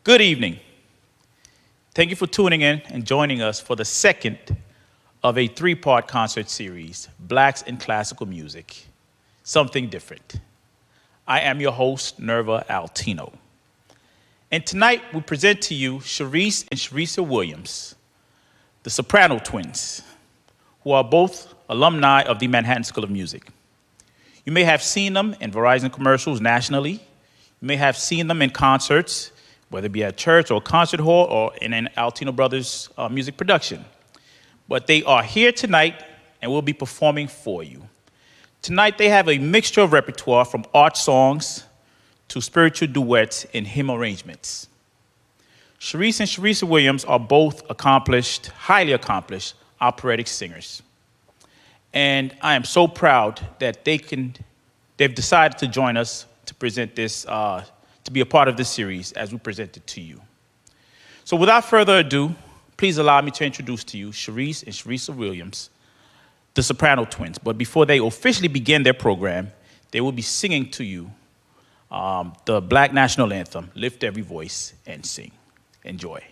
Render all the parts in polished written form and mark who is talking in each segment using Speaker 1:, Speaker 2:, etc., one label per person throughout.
Speaker 1: Good evening. Thank you for tuning in and joining us for the second of a three-part concert series, Blacks in Classical Music, Something Different. I am your host, Nerva Altino. And tonight we present to you Sharice and Sharisa Williams, the Soprano Twins, who are both alumni of the Manhattan School of Music. You may have seen them in Verizon commercials nationally. You may have seen them in concerts, whether it be at church or concert hall or in an Altino Brothers music production. But they are here tonight and will be performing for you. Tonight they have a mixture of repertoire from art songs to spiritual duets and hymn arrangements. Sharice and Sharisa Williams are both accomplished, highly accomplished operatic singers. And I am so proud that they've decided to join us to present this, to be a part of this series as we present it to you. So without further ado, please allow me to introduce to you Sharice and Sharisa Williams, the Soprano Twins. But before they officially begin their program, they will be singing to you the Black National Anthem, Lift Every Voice and Sing. Enjoy.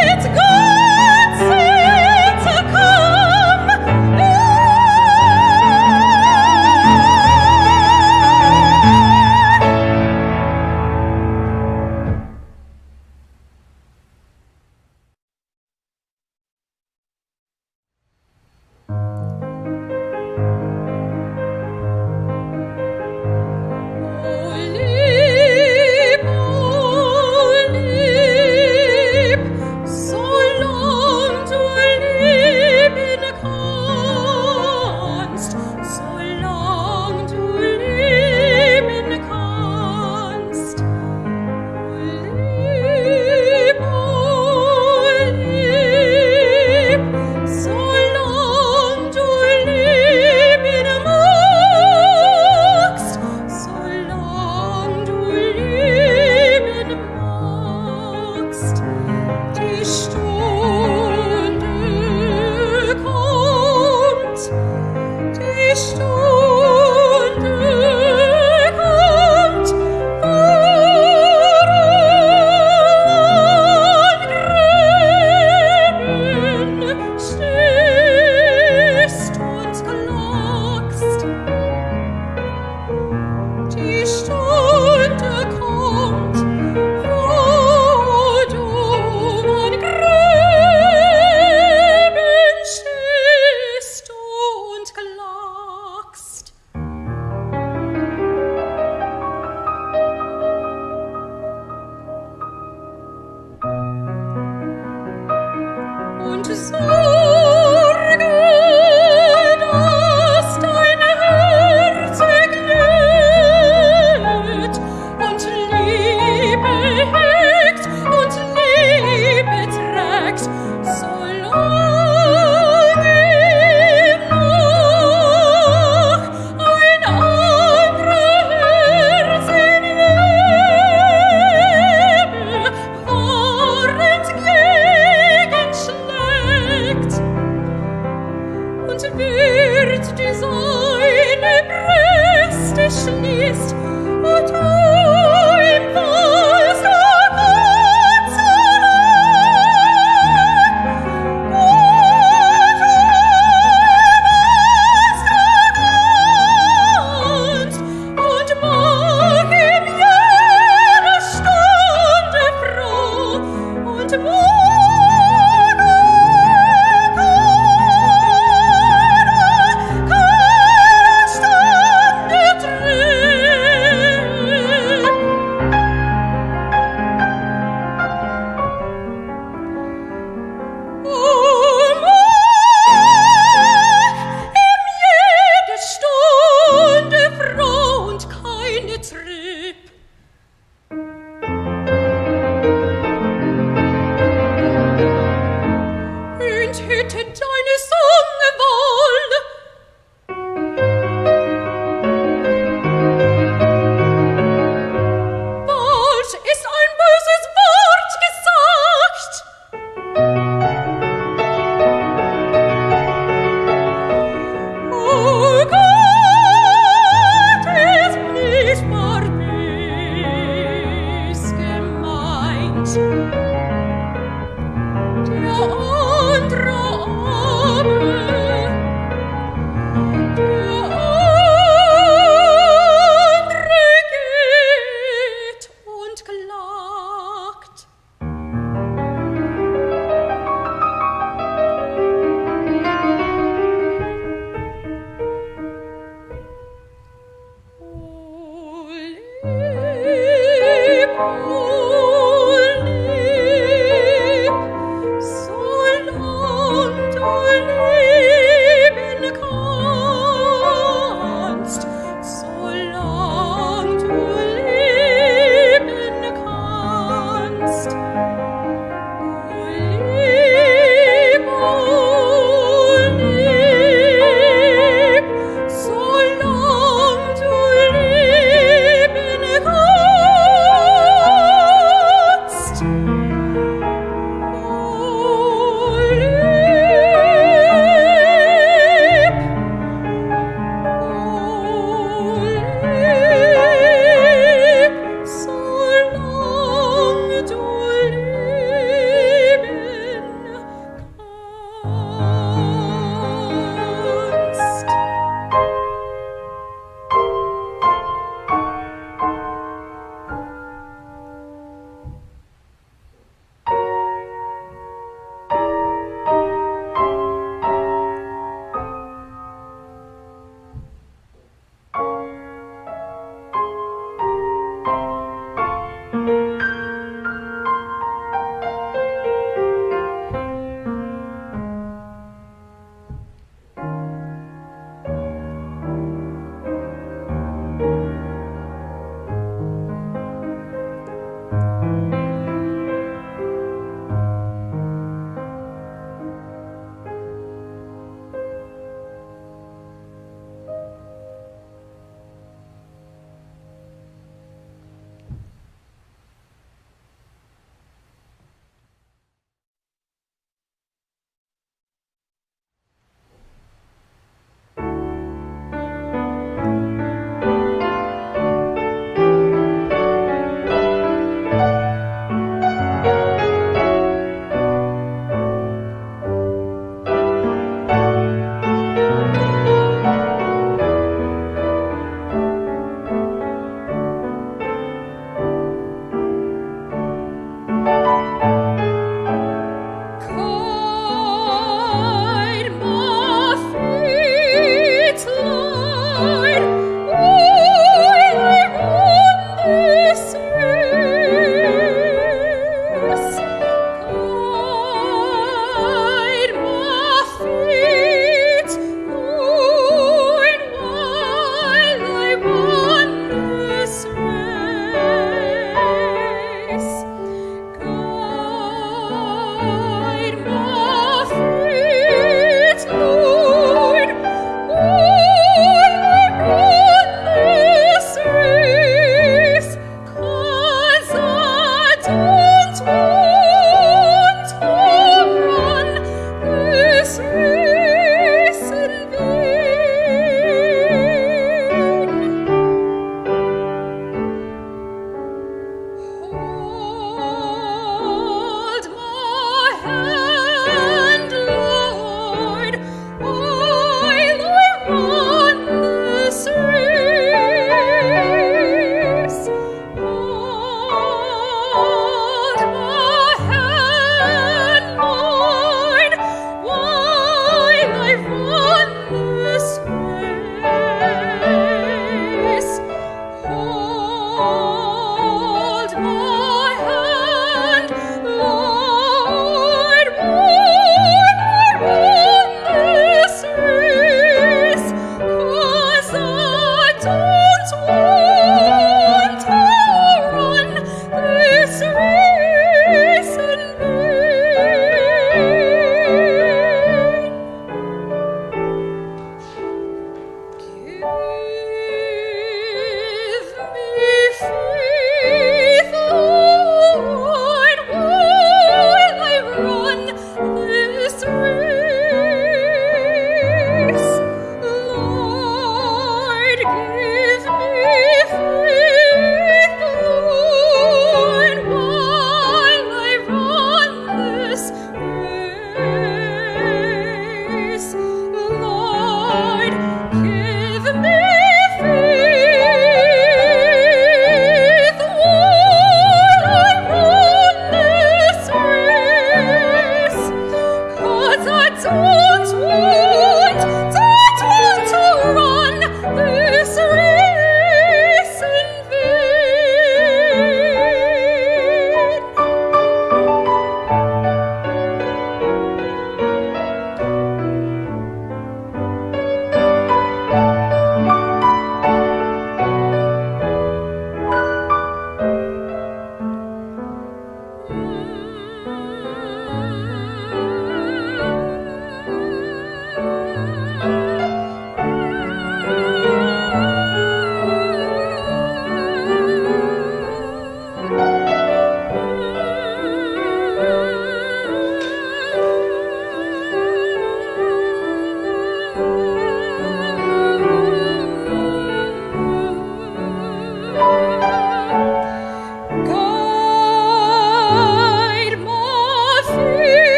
Speaker 2: Let wird die seine Brüste schließt und du im Wald und mag ihm jede Stunde froh und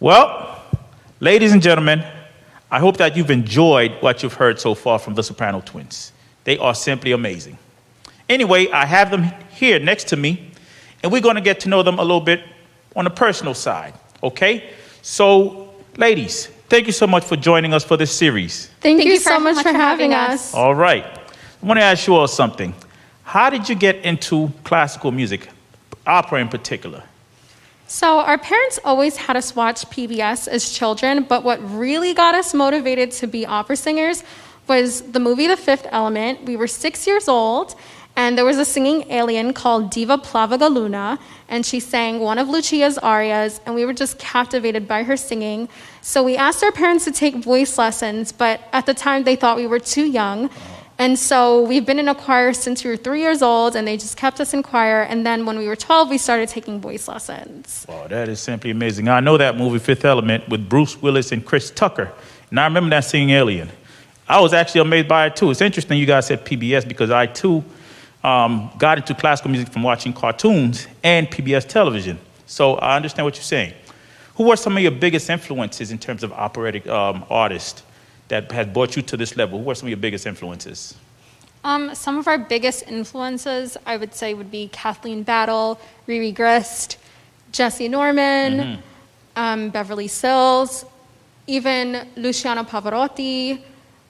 Speaker 1: Well, ladies and gentlemen, I hope that you've enjoyed what you've heard so far from the Soprano Twins. They are simply amazing. Anyway, I have them here next to me, and we're going to get to know them a little bit on the personal side, okay? So, ladies, thank you so much for joining us for this series.
Speaker 3: Thank you so much for having us.
Speaker 1: All right. I want to ask you all something. How did you get into classical music, opera in particular?
Speaker 3: So our parents always had us watch PBS as children, but what really got us motivated to be opera singers was the movie The Fifth Element. We were 6 years old, and there was a singing alien called Diva Plavaga Luna, and she sang one of Lucia's arias, and we were just captivated by her singing. So we asked our parents to take voice lessons, but at the time they thought we were too young. And so we've been in a choir since we were 3 years old, and they just kept us in choir. And then when we were 12, we started taking voice lessons.
Speaker 1: Wow, that is simply amazing. I know that movie, Fifth Element, with Bruce Willis and Chris Tucker. And I remember that singing alien. I was actually amazed by it, too. It's interesting you guys said PBS because I, too, got into classical music from watching cartoons and PBS television. So I understand what you're saying. Who were some of your biggest influences in terms of operatic artists that has brought you to this level? Who are some of your biggest influences?
Speaker 4: Some of our biggest influences, I would say, would be Kathleen Battle, Riri Grist,
Speaker 3: Jesse Norman, Beverly Sills, even Luciano Pavarotti.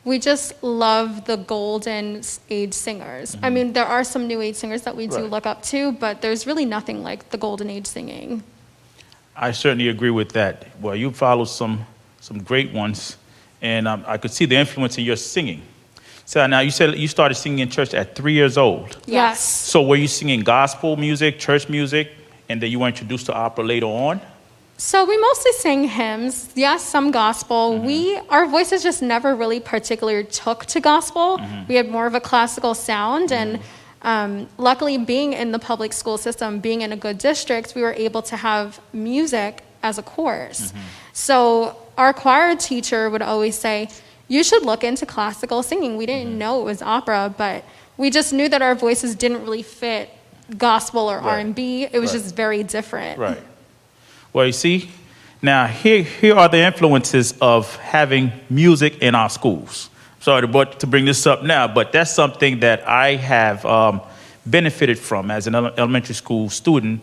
Speaker 3: We just love the golden age singers. I mean, there are some new age singers that we do look up to, but there's really nothing like the golden age singing.
Speaker 1: I certainly agree with that. Well, you follow some great ones, and I could see the influence in your singing. So now you said you started singing in church at 3 years old.
Speaker 3: Yes.
Speaker 1: So were you singing gospel music, church music, and then you were introduced to opera later on?
Speaker 3: So we mostly sang hymns, yes, some gospel. Our voices just never really particularly took to gospel. We had more of a classical sound, and luckily being in the public school system, being in a good district, we were able to have music as a course. So our choir teacher would always say, you should look into classical singing. We didn't know it was opera, but we just knew that our voices didn't really fit gospel or R&B. It was just very different.
Speaker 1: Right. Well, you see, now here are the influences of having music in our schools. Sorry to bring this up now, but that's something that I have benefited from as an elementary school student.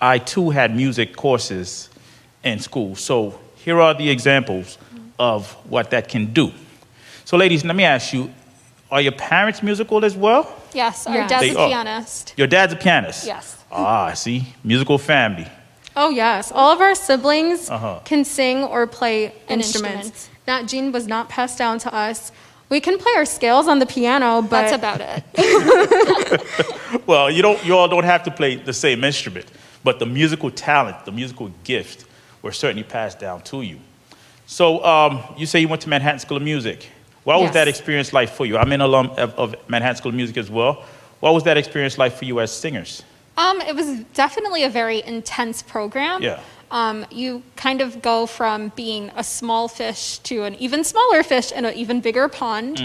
Speaker 1: I, too, had music courses in school. So here are the examples of what that can do. So, ladies, let me ask you, are your parents musical as well?
Speaker 4: Yes, our
Speaker 3: Yes.
Speaker 4: dad's
Speaker 1: They
Speaker 4: a
Speaker 1: are.
Speaker 4: pianist.
Speaker 1: Your dad's a pianist?
Speaker 4: Yes.
Speaker 1: See, musical family.
Speaker 3: Oh, yes. All of our siblings
Speaker 1: Uh-huh.
Speaker 3: can sing or play instruments.
Speaker 4: instruments.
Speaker 3: That gene was not passed down to us. We can play our scales on the piano, but
Speaker 4: That's about it.
Speaker 1: Well, you all don't have to play the same instrument, but the musical talent, the musical gift were certainly passed down to you. So you say you went to Manhattan School of Music. What was
Speaker 3: Yes.
Speaker 1: that experience like for you? I'm an alum of Manhattan School of Music as well. What was that experience like for you as singers?
Speaker 4: It was definitely a very intense program.
Speaker 1: Yeah.
Speaker 4: You kind of go from being a small fish to an even smaller fish in an even bigger pond.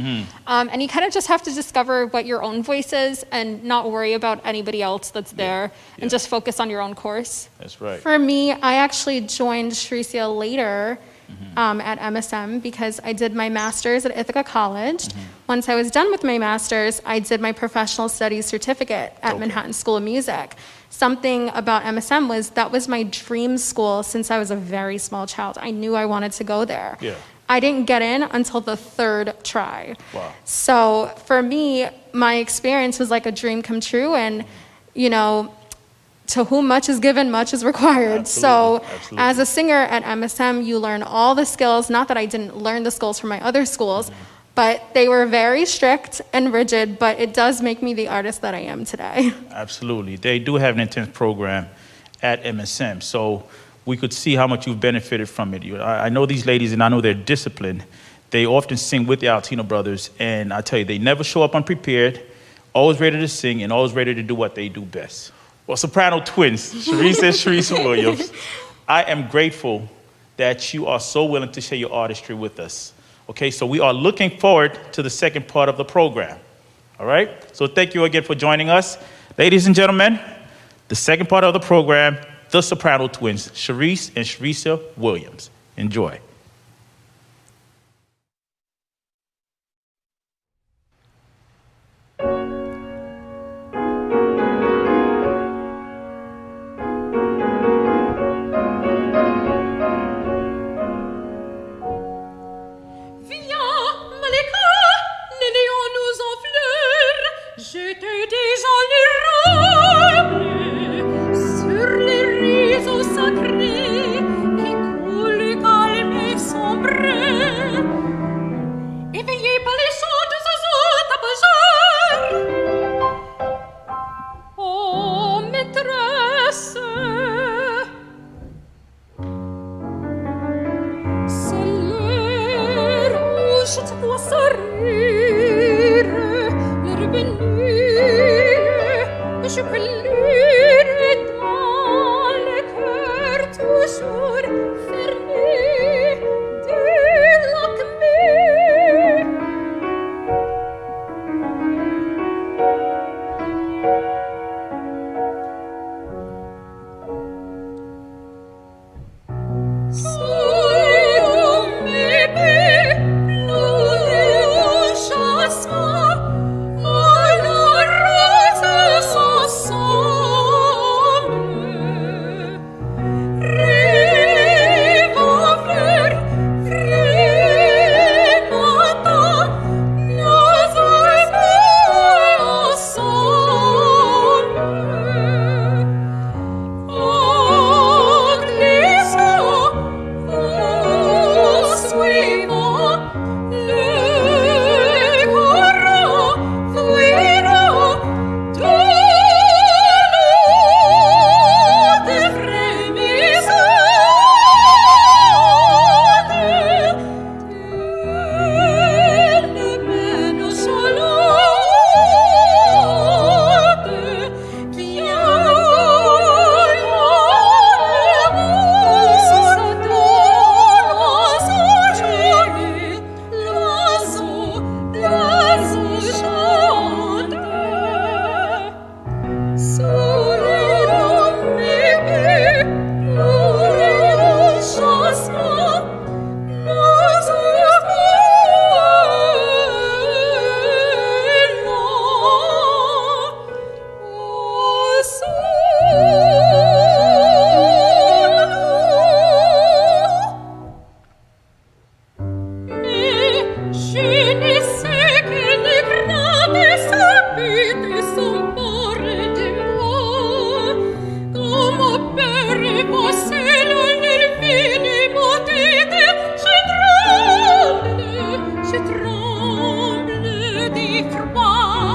Speaker 4: And you kind of just have to discover what your own voice is and not worry about anybody else that's there and just focus on your own course.
Speaker 1: That's right.
Speaker 3: for me, I actually joined Shreesia later at MSM because I did my master's at Ithaca College. Once I was done with my master's, I did my professional studies certificate at Manhattan School of Music. Something about MSM was that was my dream school since I was a very small child. I knew I wanted to go there.
Speaker 1: Yeah.
Speaker 3: I didn't get in until the third try.
Speaker 1: Wow.
Speaker 3: So for me, my experience was like a dream come true, and to whom much is given, much is required. So
Speaker 1: Absolutely.
Speaker 3: as a singer at MSM, you learn all the skills. Not that I didn't learn the skills from my other schools, but they were very strict and rigid, but it does make me the artist that I am today.
Speaker 1: Absolutely. They do have an intense program at MSM, so we could see how much you've benefited from it. I know these ladies, and I know they're disciplined. They often sing with the Altino brothers, and I tell you, they never show up unprepared, always ready to sing, and always ready to do what they do best. Well, Soprano Twins, Sharice and Sharice Williams, I am grateful that you are so willing to share your artistry with us. Okay, so we are looking forward to the second part of the program. All right? So thank you again for joining us. Ladies and gentlemen, the second part of the program the Soprano Twins, Sharice and Sharissa Williams. Enjoy.
Speaker 2: J'étais déjà l'érable sur les réseaux sacrés qui coulent calmes et sombres, éveillé par les chants de oiseaux tapageurs. Oh maîtresse, c'est l'heure où je te dois servir l'heure bénie. Je peux lire dans le cœur toujours fermé de l'acmé. Sous mes pieds, pleurez au jasmin, à la rose ensemble. Rêve en fleurs, frais matin, nos oiseaux ensemble. En glissant, en suivant le courant, fuiront tous nos frémissantes. Telle mène solente qui envole l'oiseau chante. Sous les romés, pleurez au jasmin, nos mais je ne sais quelle grande sapite s'empare de moi, quand mon père est passé dans l'infiniment tête, je tremble d'y froid,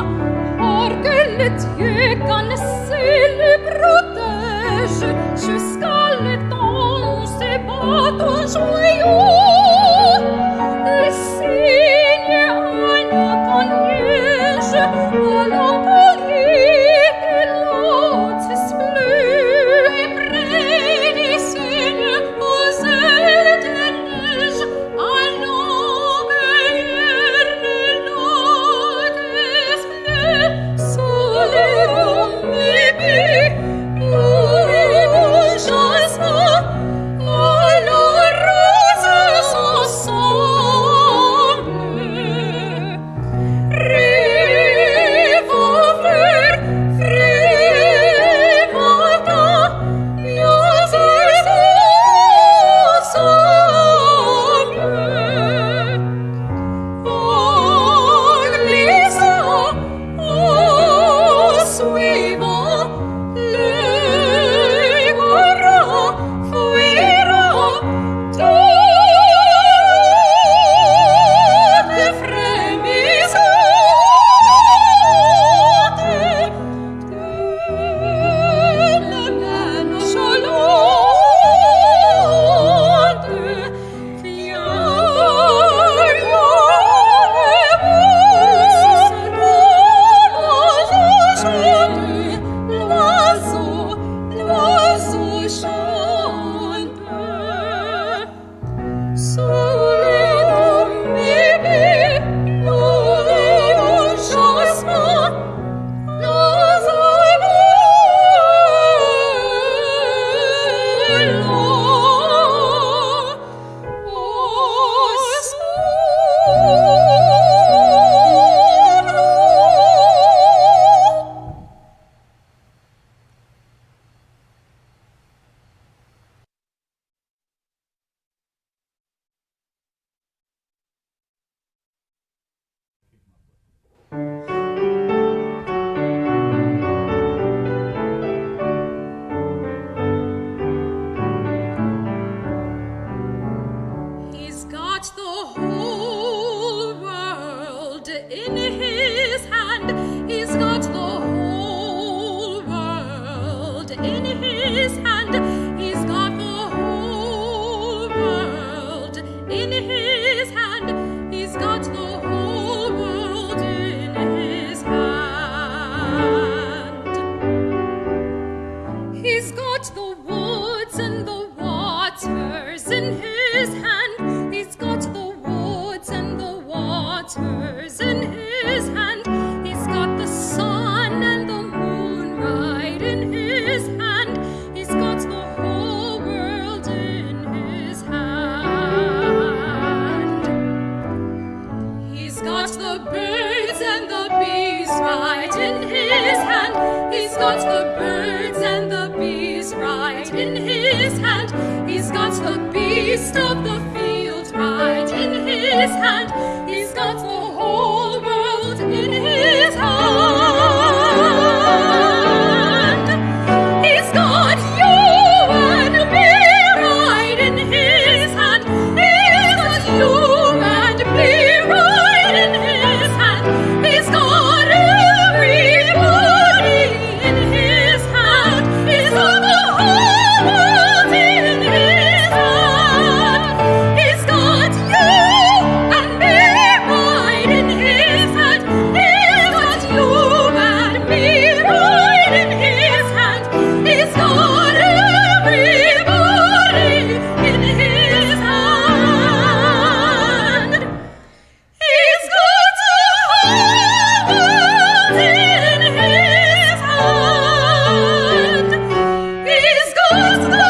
Speaker 2: or que le Dieu connaissait le protège, jusqu'à le temps se battent joyeux. Le cygne à nos neige, à l'empalier de l'autre bleu, et près des cygnes aux ailes de neige, à l'engueillère de l'autre bleu, sous les romés, pleurez au jasmin, à la rose his hand. He's got the whole world in his hand. He's got you and me right in his hand. He's got you and me right in his hand. He's got everybody in his hand. He's got the whole world in his hand. He's got you and me right in his hand. He's got you and me right in his hand. He's got everybody in his hand. He's got the whole world in his hand. He's got the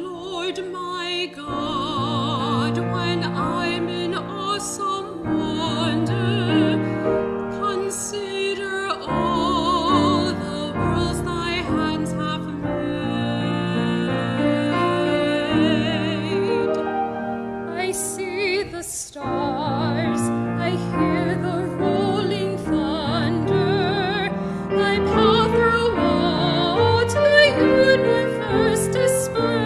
Speaker 2: Lord my God, when I'm in awesome wonder, consider all the worlds thy hands have made. I see the stars, I hear the rolling thunder, thy power throughout the universe displayed.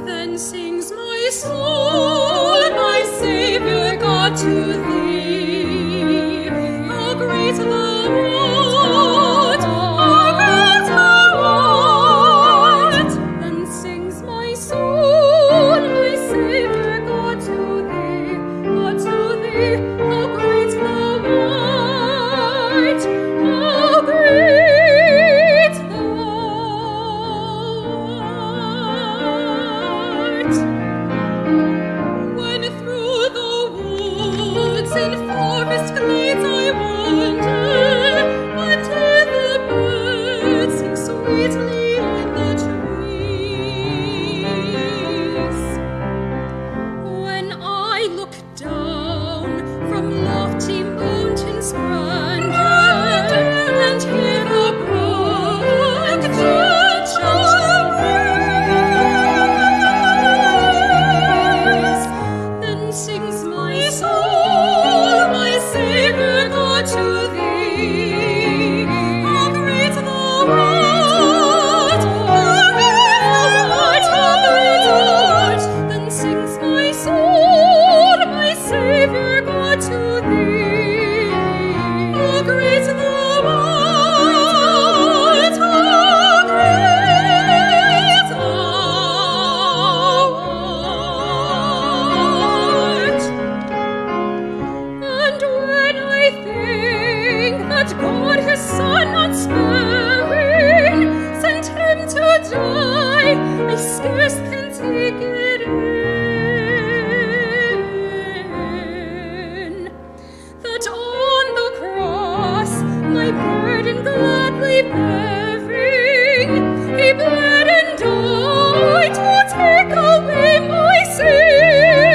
Speaker 2: Then sings my soul, my Savior God, to thee. How great thou art, how great thou art. Then sings my soul, my Savior God, to thee. God, to thee. How great thou art, how great thou art. When through the woods and forest glades I wander, until the birds sing sweetly in the trees. When I look down from lofty mountains grandeur and hear the brook breeze, then sings my soul, my Savior God, to thee. How great thou art, how great thou art, how great thou art. Then sings my soul, my Savior God, to thee. How great thou art, how great thou art. And when I think that God his Son not sparing sent him to die, I scarce can take it in. That on the cross, my burden gladly bearing, he bled and died to take away my sin.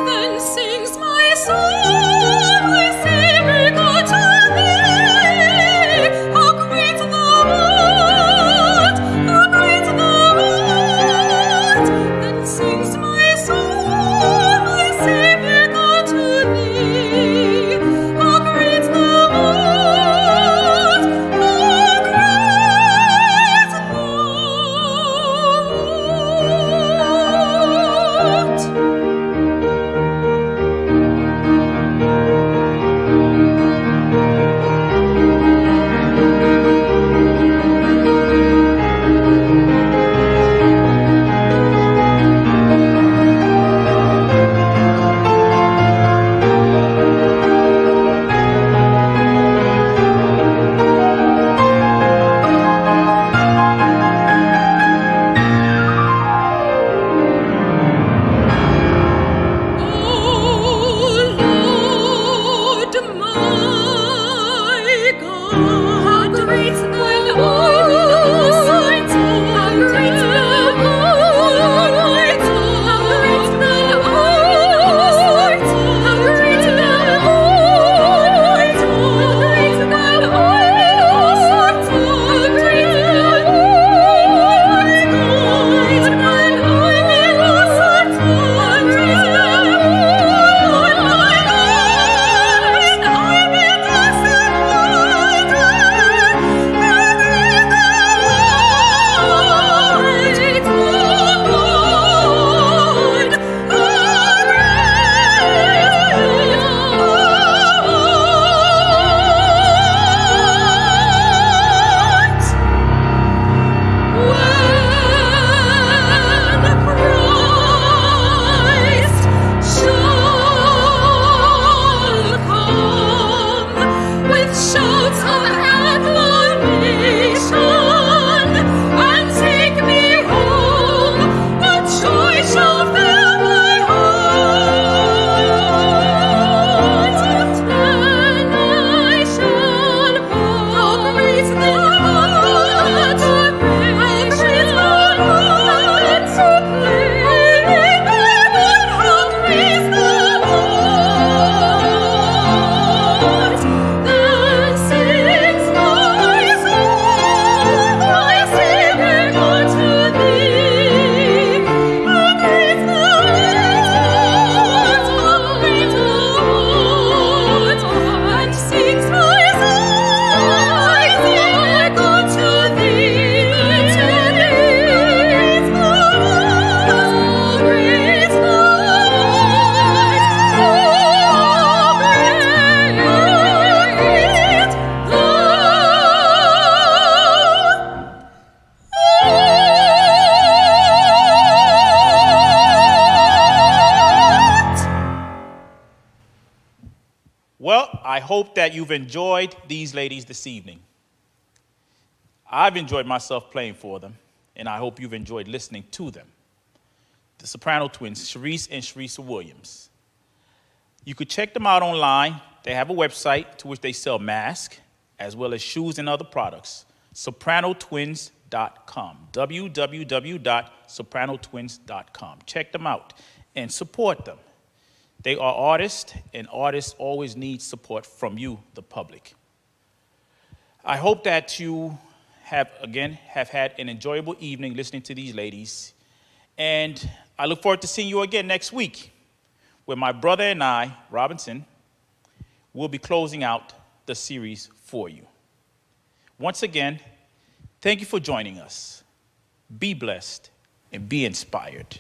Speaker 2: Then sings my soul, my Savior God, to thee. How great thou art, how great thou art. Then sings my soul, my Savior God, to thee. How great thou art, how
Speaker 1: Well, I hope that you've enjoyed these ladies this evening. I've enjoyed myself playing for them, and I hope you've enjoyed listening to them. The Soprano Twins, Sharice and Sharisa Williams. You could check them out online. They have a website to which they sell masks, as well as shoes and other products. SopranoTwins.com. www.sopranotwins.com. Check them out and support them. They are artists, and artists always need support from you, the public. I hope that you have had an enjoyable evening listening to these ladies. And I look forward to seeing you again next week, where my brother and I, Robinson, will be closing out the series for you. Once again, thank you for joining us. Be blessed and be inspired.